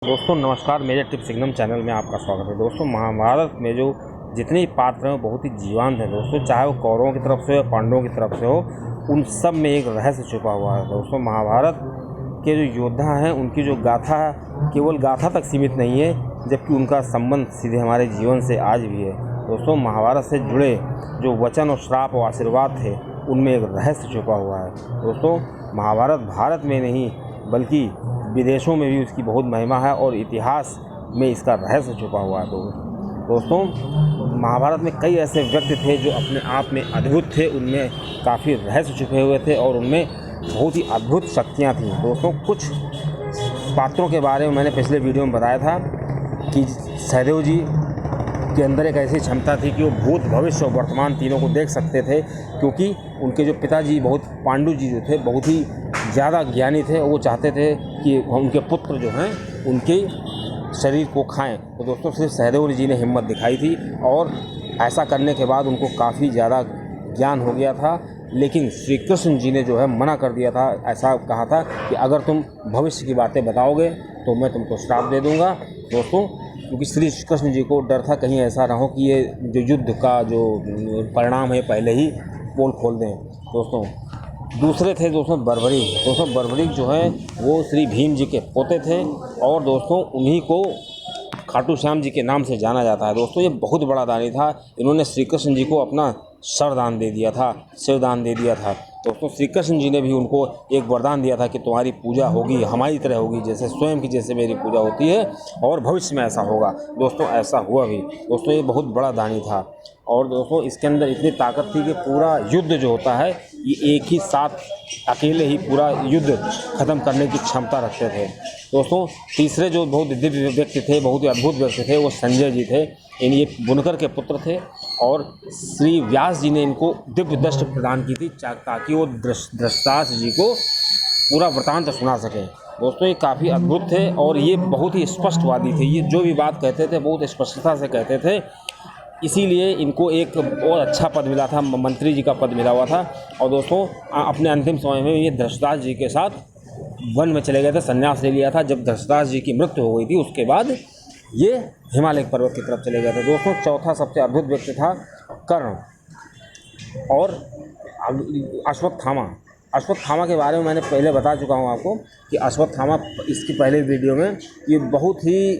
दोस्तों नमस्कार, मेरे टिप्स सिग्नम चैनल में आपका स्वागत है। दोस्तों महाभारत में जो जितने पात्र हैं वो बहुत ही जीवंत हैं दोस्तों, चाहे वो कौरवों की तरफ से हो या पांडवों की तरफ से हो, उन सब में एक रहस्य छुपा हुआ है। दोस्तों महाभारत के जो योद्धा हैं उनकी जो गाथा है केवल गाथा तक सीमित नहीं है, जबकि उनका संबंध सीधे हमारे जीवन से आज भी है। दोस्तों महाभारत से जुड़े जो वचन और श्राप और आशीर्वाद थे उनमें एक रहस्य छुपा हुआ है। दोस्तों महाभारत भारत में नहीं बल्कि विदेशों में भी उसकी बहुत महिमा है और इतिहास में इसका रहस्य छुपा हुआ है। दोस्तों महाभारत में कई ऐसे व्यक्ति थे जो अपने आप में अद्भुत थे, उनमें काफ़ी रहस्य छुपे हुए थे और उनमें बहुत ही अद्भुत शक्तियाँ थीं। दोस्तों कुछ पात्रों के बारे में मैंने पिछले वीडियो में बताया था कि सहदेव जी के अंदर एक ऐसी क्षमता थी कि वो भूत भविष्य और वर्तमान तीनों को देख सकते थे, क्योंकि उनके जो पिताजी पांडु जी जो थे बहुत ही ज़्यादा ज्ञानी थे। वो चाहते थे कि उनके पुत्र जो हैं उनके शरीर को खाएं। तो दोस्तों सिर्फ सहदेव जी ने हिम्मत दिखाई थी और ऐसा करने के बाद उनको काफ़ी ज़्यादा ज्ञान हो गया था। लेकिन श्री कृष्ण जी ने जो है मना कर दिया था, ऐसा कहा था कि अगर तुम भविष्य की बातें बताओगे तो मैं तुमको श्राप दे दूँगा। दोस्तों क्योंकि श्री कृष्ण जी को डर था कहीं ऐसा ना हो कि ये जो युद्ध का जो परिणाम है पहले ही पोल खोल दें। दोस्तों दूसरे थे बर्बरीक। दोस्तों बर्बरीक जो है वो श्री भीम जी के पोते थे और दोस्तों उन्हीं को खाटू श्याम जी के नाम से जाना जाता है। दोस्तों ये बहुत बड़ा दानी था, इन्होंने श्री कृष्ण जी को अपना सरदान दे दिया था, शिवदान दे दिया था। दोस्तों श्री कृष्ण जी ने भी उनको एक वरदान दिया था कि तुम्हारी पूजा होगी हमारी तरह होगी, जैसे स्वयं की जैसे मेरी पूजा होती है और भविष्य में ऐसा होगा। दोस्तों ऐसा हुआ भी। दोस्तों ये बहुत बड़ा दानी था और दोस्तों इसके अंदर इतनी ताकत थी कि पूरा युद्ध जो होता है ये एक ही साथ अकेले ही पूरा युद्ध ख़त्म करने की क्षमता रखते थे। दोस्तों तीसरे जो बहुत दिव्य व्यक्ति थे, बहुत ही अद्भुत व्यक्ति थे, वो संजय जी थे। ये बुनकर के पुत्र थे और श्री व्यास जी ने इनको दिव्य दृष्टि प्रदान की थी ताकि वो धृतराष्ट्र जी को पूरा वृतांत सुना सकें। दोस्तों ये काफ़ी अद्भुत थे और ये बहुत ही स्पष्टवादी थे, ये जो भी बात कहते थे बहुत स्पष्टता से कहते थे। इसीलिए इनको एक और अच्छा पद मिला था, मंत्री जी का पद मिला हुआ था। और दोस्तों अपने अंतिम समय में ये धृतराष्ट्र जी के साथ वन में चले गए थे, संन्यास ले लिया था। जब धृतराष्ट्र जी की मृत्यु हो गई थी उसके बाद ये हिमालय पर्वत की तरफ चले गए थे। दोस्तों चौथा सबसे अद्भुत व्यक्ति था कर्ण और अश्वत्थामा। अश्वत्थामा के बारे में मैंने पहले बता चुका हूँ आपको कि अश्वत्थामा इसकी पहले वीडियो में ये बहुत ही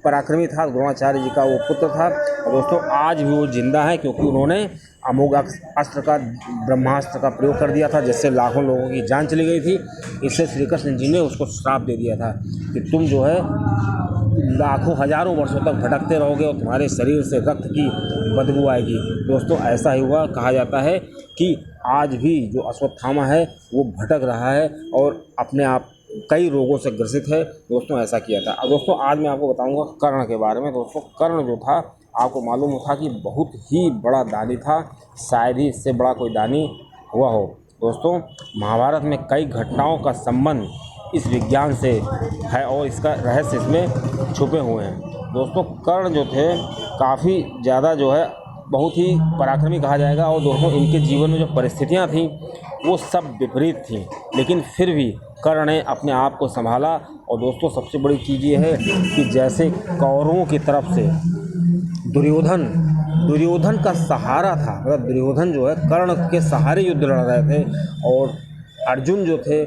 पराक्रमी था, द्रोणाचार्य जी का वो पुत्र था। और दोस्तों आज भी वो जिंदा है क्योंकि उन्होंने अमोघ अस्त्र का ब्रह्मास्त्र का प्रयोग कर दिया था, जिससे लाखों लोगों की जान चली गई थी। इससे श्री कृष्ण जी ने उसको श्राप दे दिया था कि तुम जो है लाखों हजारों वर्षों तक भटकते रहोगे और तुम्हारे शरीर से रक्त की बदबू आएगी। दोस्तों ऐसा ही हुआ। कहा जाता है कि आज भी जो अश्वत्थामा है वो भटक रहा है और अपने आप कई रोगों से ग्रसित है। दोस्तों ऐसा किया था। अब दोस्तों आज मैं आपको बताऊंगा कर्ण के बारे में। दोस्तों कर्ण जो था आपको मालूम था कि बहुत ही बड़ा दानी था, शायद ही इससे बड़ा कोई दानी हुआ हो। दोस्तों महाभारत में कई घटनाओं का संबंध इस विज्ञान से है और इसका रहस्य इसमें छुपे हुए हैं। दोस्तों कर्ण जो थे काफ़ी ज़्यादा जो है बहुत ही पराक्रमी कहा जाएगा और दोस्तों इनके जीवन में जो परिस्थितियां थीं वो सब विपरीत थीं, लेकिन फिर भी कर्ण ने अपने आप को संभाला। और दोस्तों सबसे बड़ी चीज़ ये है कि जैसे कौरवों की तरफ से दुर्योधन का सहारा था, मतलब दुर्योधन जो है कर्ण के सहारे युद्ध लड़ रहे थे और अर्जुन जो थे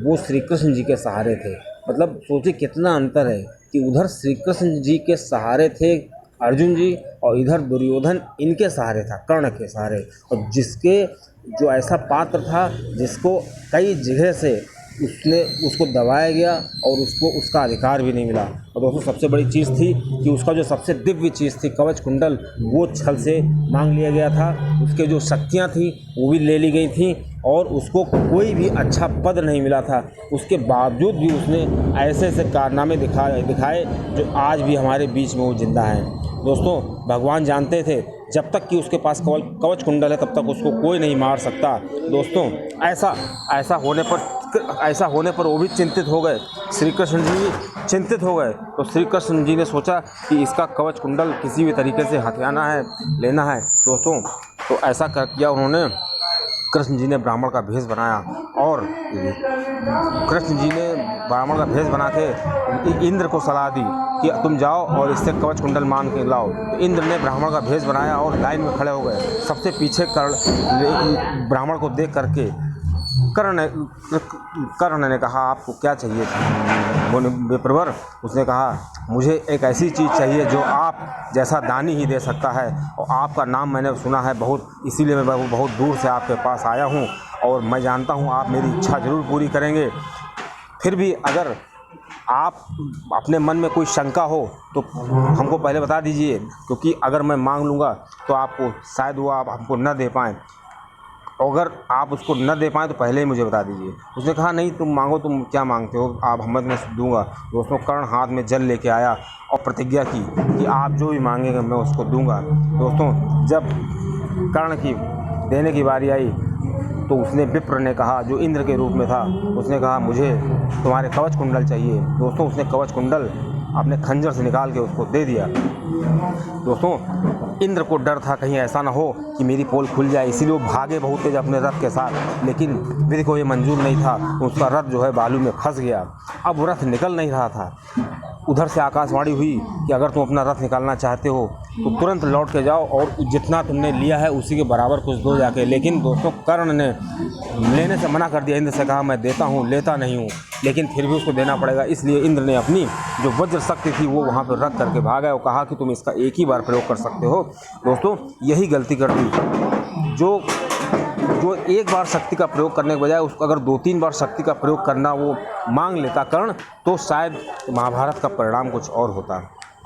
वो श्री कृष्ण जी के सहारे थे। मतलब सोचिए कितना अंतर है कि उधर श्री कृष्ण जी के सहारे थे अर्जुन जी और इधर दुर्योधन इनके सहारे था, कर्ण के सहारे। और जिसके जो ऐसा पात्र था जिसको कई जगह से उसको दबाया गया और उसको उसका अधिकार भी नहीं मिला। और दोस्तों सबसे बड़ी चीज़ थी कि उसका जो सबसे दिव्य चीज़ थी कवच कुंडल, वो छल से मांग लिया गया था। उसके जो शक्तियाँ थी वो भी ले ली गई थी और उसको कोई भी अच्छा पद नहीं मिला था। उसके बावजूद भी उसने ऐसे ऐसे कारनामे दिखाए जो आज भी हमारे बीच में वो जिंदा हैं। दोस्तों भगवान जानते थे जब तक कि उसके पास कवच कुंडल है तब तक उसको कोई नहीं मार सकता। दोस्तों ऐसा होने पर वो भी चिंतित हो गए, श्री कृष्ण जी चिंतित हो गए। तो श्री कृष्ण जी ने सोचा कि इसका कवच कुंडल किसी भी तरीके से हथियाना है, लेना है। दोस्तों तो ऐसा कर किया उन्होंने कृष्ण जी ने ब्राह्मण का भेष बनाया और कृष्ण जी ने ब्राह्मण का भेष बना के इंद्र को सलाह दी कि तुम जाओ और इससे कवच कुंडल मांग के लाओ। तो इंद्र ने ब्राह्मण का भेष बनाया और लाइन में खड़े हो गए। सबसे पीछे ब्राह्मण को देख करके कर्ण ने कहा, आपको क्या चाहिए विप्रवर? उसने कहा, मुझे एक ऐसी चीज़ चाहिए जो आप जैसा दानी ही दे सकता है, और आपका नाम मैंने सुना है बहुत, इसीलिए मैं बहुत दूर से आपके पास आया हूँ और मैं जानता हूँ आप मेरी इच्छा ज़रूर पूरी करेंगे। फिर भी अगर आप अपने मन में कोई शंका हो तो हमको पहले बता दीजिए, क्योंकि अगर मैं मांग लूँगा तो आपको शायद वो आप हमको न दे पाएँ। अगर आप उसको न दे पाएँ तो पहले ही मुझे बता दीजिए। उसने कहा, नहीं तुम मांगो, तुम क्या मांगते हो, आप मैं दूंगा। दोस्तों, कर्ण हाथ में जल लेके आया और प्रतिज्ञा की कि आप जो भी मांगेंगे मैं उसको दूंगा। दोस्तों, जब कर्ण की देने की बारी आई तो उसने विप्र ने कहा, जो इंद्र के रूप में था, उसने कहा, मुझे तुम्हारे कवच कुंडल चाहिए। दोस्तों, उसने कवच कुंडल अपने खंजर से निकाल के उसको दे दिया। दोस्तों, इंद्र को डर था कहीं ऐसा ना हो कि मेरी पोल खुल जाए, इसीलिए वो भागे बहुत तेज अपने रथ के साथ, लेकिन विधि को ये मंजूर नहीं था। उसका रथ जो है बालू में फंस गया। अब वो रथ निकल नहीं रहा था। उधर से आकाशवाणी हुई कि अगर तुम अपना रथ निकालना चाहते हो तो तुरंत लौट के जाओ और जितना तुमने लिया है उसी के बराबर कुछ दो जाके। लेकिन दोस्तों, कर्ण ने लेने से मना कर दिया। इंद्र से कहा, मैं देता हूँ, लेता नहीं हूँ, लेकिन फिर भी उसको देना पड़ेगा। इसलिए इंद्र ने अपनी जो वज्र शक्ति थी वो वहाँ पर रख करके भागा और कहा कि तुम इसका एक ही बार प्रयोग कर सकते हो। दोस्तों, यही गलती कर दी। जो एक बार शक्ति का प्रयोग करने के बजाय उसको अगर 2-3 बार शक्ति का प्रयोग करना वो मांग लेता कर्ण, तो शायद महाभारत का परिणाम कुछ और होता।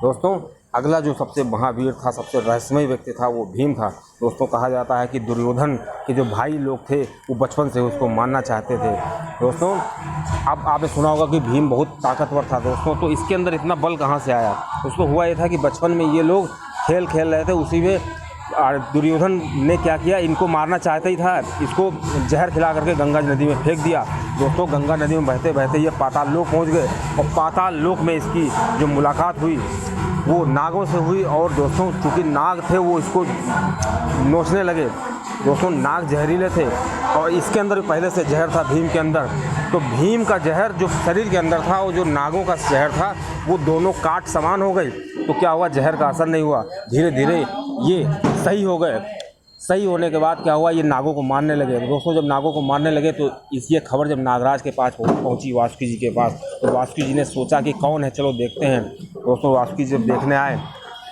दोस्तों, अगला जो सबसे महावीर था, सबसे रहस्यमय व्यक्ति था, वो भीम था। दोस्तों, कहा जाता है कि दुर्योधन के जो भाई लोग थे वो बचपन से उसको मारना चाहते थे। दोस्तों, अब आपने सुना होगा कि भीम बहुत ताकतवर था। दोस्तों, तो इसके अंदर इतना बल कहाँ से आया? उसको हुआ ये था कि बचपन में ये लोग खेल खेल रहे थे, उसी में दुर्योधन ने क्या किया, इनको मारना चाहता ही था, इसको जहर खिला करके गंगा नदी में फेंक दिया। दोस्तों, गंगा नदी में बहते बहते ये पाताल लोक पहुँच गए और पाताल लोक में इसकी जो मुलाकात हुई वो नागों से हुई। और दोस्तों, चूँकि नाग थे वो इसको नोचने लगे। दोस्तों, नाग जहरीले थे और इसके अंदर पहले से जहर था भीम के अंदर। तो भीम का जहर जो शरीर के अंदर था और जो नागों का जहर था वो दोनों काट समान हो गई। तो क्या हुआ, जहर का असर नहीं हुआ, धीरे धीरे ये सही हो गए। सही होने के बाद क्या हुआ, ये नागों को मारने लगे। दोस्तों, जब नागों को मारने लगे तो ये खबर जब नागराज के पास पहुंची, वासुकी जी के पास, तो वासुकी जी ने सोचा कि कौन है, चलो देखते हैं। दोस्तों, वासुकी जब देखने आए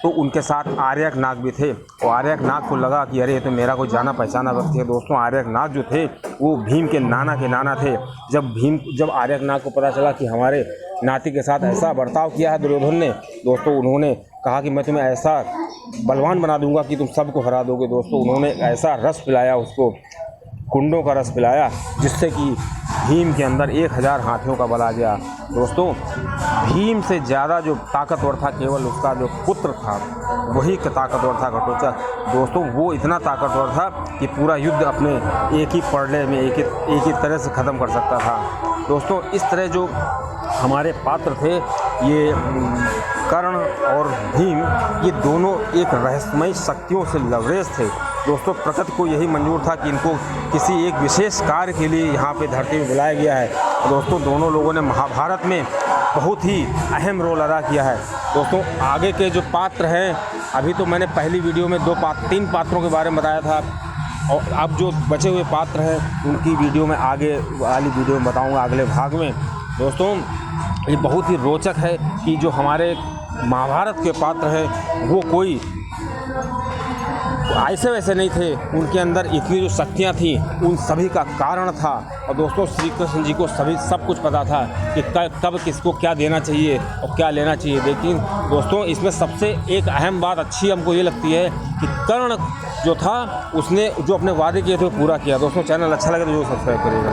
तो उनके साथ आर्यक नाग भी थे। और आर्यक नाग को लगा कि अरे ये तो मेरा कोई जाना पहचाना व्यक्ति है। दोस्तों, आर्यक नाग जो थे वो भीम के नाना थे। जब आर्यक नाग को पता चला कि हमारे नाती के साथ ऐसा बर्ताव किया है दुर्योधन ने, दोस्तों उन्होंने कहा कि मैं तुम्हें ऐसा बलवान बना दूंगा कि तुम सबको हरा दोगे। दोस्तों, उन्होंने ऐसा रस पिलाया उसको, कुंडों का रस पिलाया, जिससे कि भीम के अंदर 1000 हाथियों का बल आ गया। दोस्तों, भीम से ज़्यादा जो ताकतवर था केवल उसका जो पुत्र था, वही ताकतवर था घटोत्कच। दोस्तों, वो इतना ताकतवर था कि पूरा युद्ध अपने एक ही पड़ने में एक ही तरह से ख़त्म कर सकता था। दोस्तों, इस तरह जो हमारे पात्र थे, ये कर्ण और भीम, ये दोनों एक रहस्यमय शक्तियों से लवरेज थे। दोस्तों, प्रकृति को यही मंजूर था कि इनको किसी एक विशेष कार्य के लिए यहाँ पे धरती में बुलाया गया है। दोस्तों, दोनों लोगों ने महाभारत में बहुत ही अहम रोल अदा किया है। दोस्तों, आगे के जो पात्र हैं, अभी तो मैंने पहली वीडियो में 3 पात्रों के बारे में बताया था, और अब जो बचे हुए पात्र हैं उनकी वीडियो में आगे वाली वीडियो में बताऊँगा, अगले भाग में। दोस्तों, ये बहुत ही रोचक है कि जो हमारे महाभारत के पात्र हैं वो कोई ऐसे वैसे नहीं थे, उनके अंदर इतनी जो शक्तियाँ थी उन सभी का कारण था। और दोस्तों, श्री कृष्ण जी को सब कुछ पता था कि कब किसको क्या देना चाहिए और क्या लेना चाहिए। लेकिन दोस्तों, इसमें सबसे एक अहम बात अच्छी हमको ये लगती है कि कर्ण जो था उसने जो अपने वादे किए थे वो पूरा किया। दोस्तों, चैनल अच्छा लगे तो जो सब्सक्राइब करिएगा।